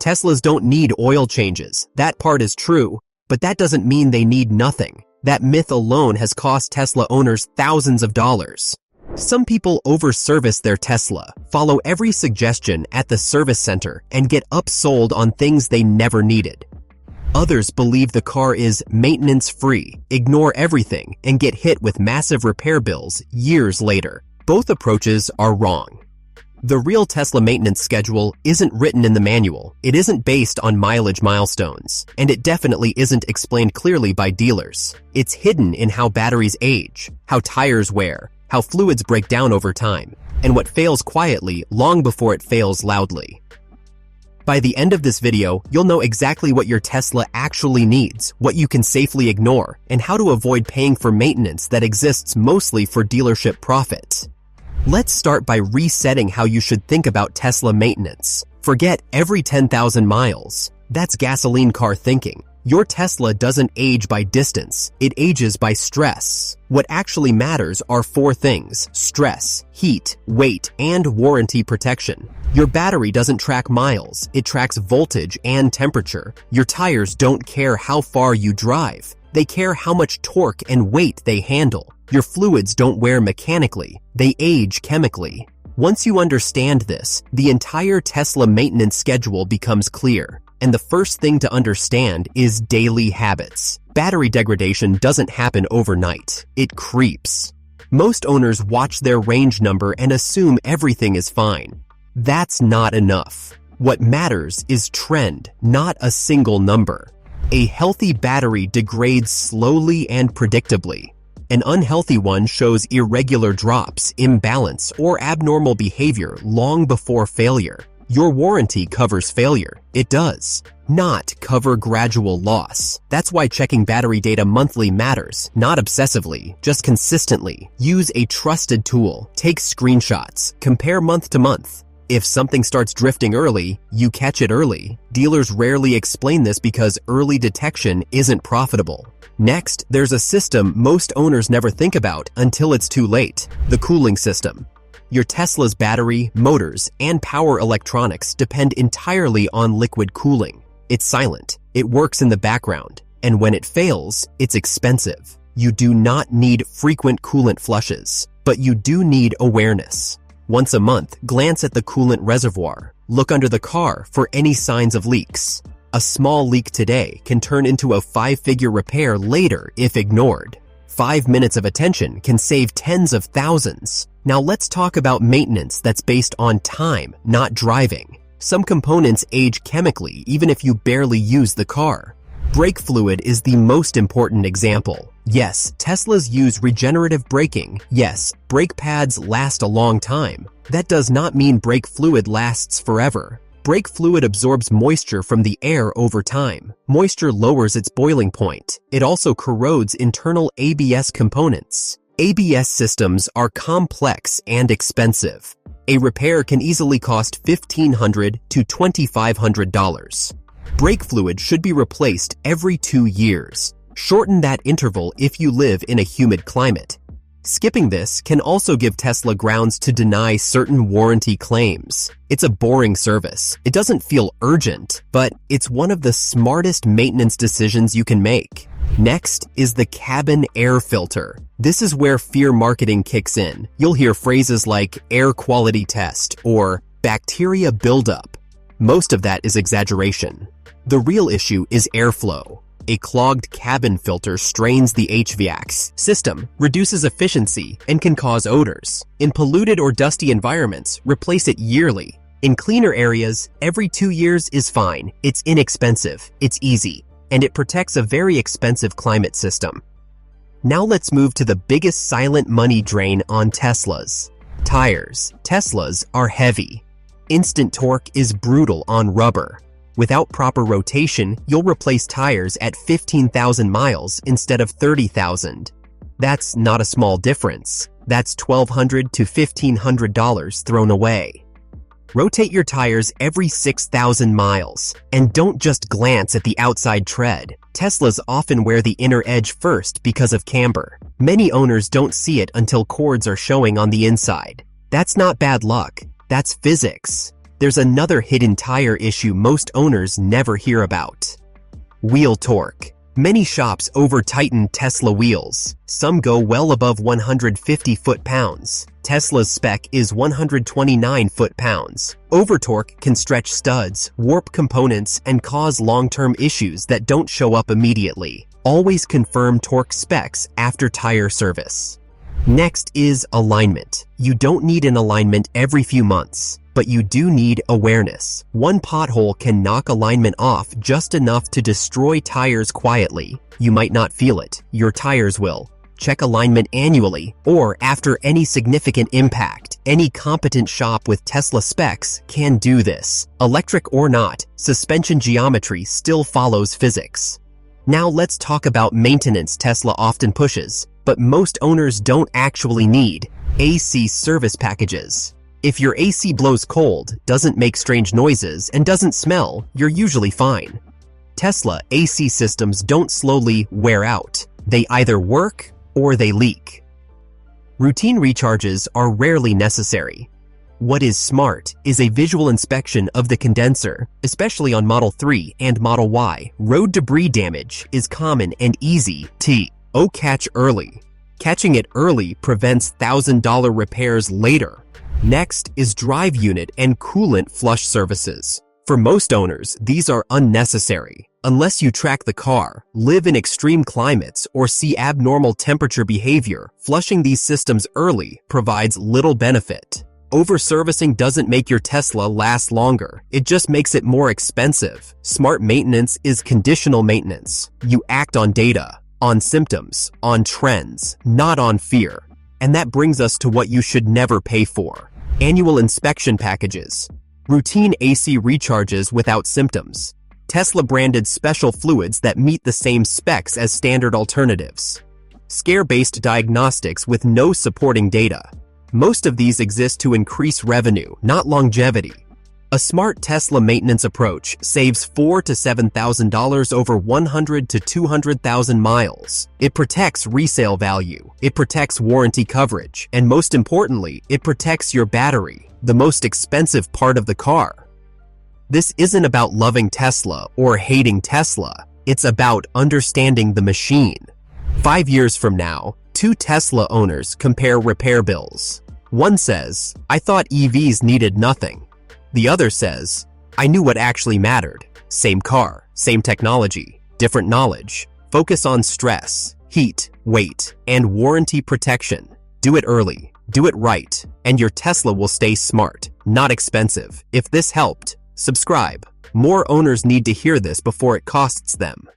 Teslas don't need oil changes. That part is true, but that doesn't mean they need nothing. That myth alone has cost Tesla owners thousands of dollars. Some people overservice their Tesla, follow every suggestion at the service center, and get upsold on things they never needed. Others believe the car is maintenance-free, ignore everything, and get hit with massive repair bills years later. Both approaches are wrong. The real Tesla maintenance schedule isn't written in the manual, it isn't based on mileage milestones, and it definitely isn't explained clearly by dealers. It's hidden in how batteries age, how tires wear, how fluids break down over time, and what fails quietly long before it fails loudly. By the end of this video, you'll know exactly what your Tesla actually needs, what you can safely ignore, and how to avoid paying for maintenance that exists mostly for dealership profit. Let's start by resetting how you should think about Tesla maintenance. Forget every 10,000 miles. That's gasoline car thinking. Your Tesla doesn't age by distance, it ages by stress. What actually matters are 4 things: stress, heat, weight, and warranty protection. Your battery doesn't track miles, it tracks voltage and temperature. Your tires don't care how far you drive, they care how much torque and weight they handle. Your fluids don't wear mechanically, they age chemically. Once you understand this, the entire Tesla maintenance schedule becomes clear. And the first thing to understand is daily habits. Battery degradation doesn't happen overnight. It creeps. Most owners watch their range number and assume everything is fine. That's not enough. What matters is trend, not a single number. A healthy battery degrades slowly and predictably. An unhealthy one shows irregular drops, imbalance, or abnormal behavior long before failure. Your warranty covers failure. It does not cover gradual loss. That's why checking battery data monthly matters, not obsessively, just consistently. Use a trusted tool, take screenshots, compare month to month. If something starts drifting early, you catch it early. Dealers rarely explain this because early detection isn't profitable. Next, there's a system most owners never think about until it's too late: the cooling system. Your Tesla's battery, motors, and power electronics depend entirely on liquid cooling. It's silent, it works in the background, and when it fails, it's expensive. You do not need frequent coolant flushes, but you do need awareness. Once a month, glance at the coolant reservoir. Look under the car for any signs of leaks. A small leak today can turn into a 5-figure repair later if ignored. 5 minutes of attention can save tens of thousands. Now let's talk about maintenance that's based on time, not driving. Some components age chemically even if you barely use the car. Brake fluid is the most important example. Yes, Teslas use regenerative braking. Yes, brake pads last a long time. That does not mean brake fluid lasts forever. Brake fluid absorbs moisture from the air over time. Moisture lowers its boiling point. It also corrodes internal ABS components. ABS systems are complex and expensive. A repair can easily cost $1,500 to $2,500. Brake fluid should be replaced every 2 years. Shorten that interval if you live in a humid climate. Skipping this can also give Tesla grounds to deny certain warranty claims. It's a boring service. It doesn't feel urgent, but it's one of the smartest maintenance decisions you can make. Next is the cabin air filter. This is where fear marketing kicks in. You'll hear phrases like air quality test or bacteria buildup. Most of that is exaggeration. The real issue is airflow. A clogged cabin filter strains the HVAC system, reduces efficiency, and can cause odors. In polluted or dusty environments, replace it yearly. In cleaner areas, every 2 years is fine. It's inexpensive, it's easy, and it protects a very expensive climate system. Now let's move to the biggest silent money drain on Teslas: tires. Teslas are heavy. Instant torque is brutal on rubber. Without proper rotation, you'll replace tires at 15,000 miles instead of 30,000. That's not a small difference. That's $1,200 to $1,500 thrown away. Rotate your tires every 6,000 miles, and don't just glance at the outside tread. Teslas often wear the inner edge first because of camber. Many owners don't see it until cords are showing on the inside. That's not bad luck, that's physics. there's another hidden tire issue most owners never hear about. Wheel torque. Many shops over-tighten Tesla wheels. Some go well above 150 foot-pounds. Tesla's spec is 129 foot-pounds. Over-torque can stretch studs, warp components, and cause long-term issues that don't show up immediately. Always confirm torque specs after tire service. Next is alignment. You don't need an alignment every few months, but you do need awareness. One pothole can knock alignment off just enough to destroy tires quietly. You might not feel it. Your tires will. Check alignment annually or after any significant impact. Any competent shop with Tesla specs can do this. Electric or not, suspension geometry still follows physics. Now let's talk about maintenance Tesla often pushes, but most owners don't actually need: AC service packages. If your AC blows cold, doesn't make strange noises, and doesn't smell, you're usually fine. Tesla AC systems don't slowly wear out. They either work or they leak. Routine recharges are rarely necessary. What is smart is a visual inspection of the condenser, especially on Model 3 and Model Y. Road debris damage is common and easy to catch early. Catching it early prevents $1,000 repairs later. Next is drive unit and coolant flush services. For most owners, these are unnecessary. Unless you track the car, live in extreme climates, or see abnormal temperature behavior, flushing these systems early provides little benefit. Overservicing doesn't make your Tesla last longer. It just makes it more expensive. Smart maintenance is conditional maintenance. You act on data, on symptoms, on trends, not on fear. And that brings us to what you should never pay for: annual inspection packages. Routine AC recharges without symptoms. Tesla-branded special fluids that meet the same specs as standard alternatives. Scare-based diagnostics with no supporting data. Most of these exist to increase revenue, not longevity. A smart Tesla maintenance approach saves $4,000 to $7,000 over 100 to 200,000 miles. It protects resale value, it protects warranty coverage, and most importantly, it protects your battery, the most expensive part of the car. This isn't about loving Tesla or hating Tesla. It's about understanding the machine. 5 years from now, two Tesla owners compare repair bills. One says, "I thought EVs needed nothing." The other says, "I knew what actually mattered." Same car, same technology, different knowledge. Focus on stress, heat, weight, and warranty protection. Do it early, do it right, and your Tesla will stay smart, not expensive. If this helped, subscribe. More owners need to hear this before it costs them.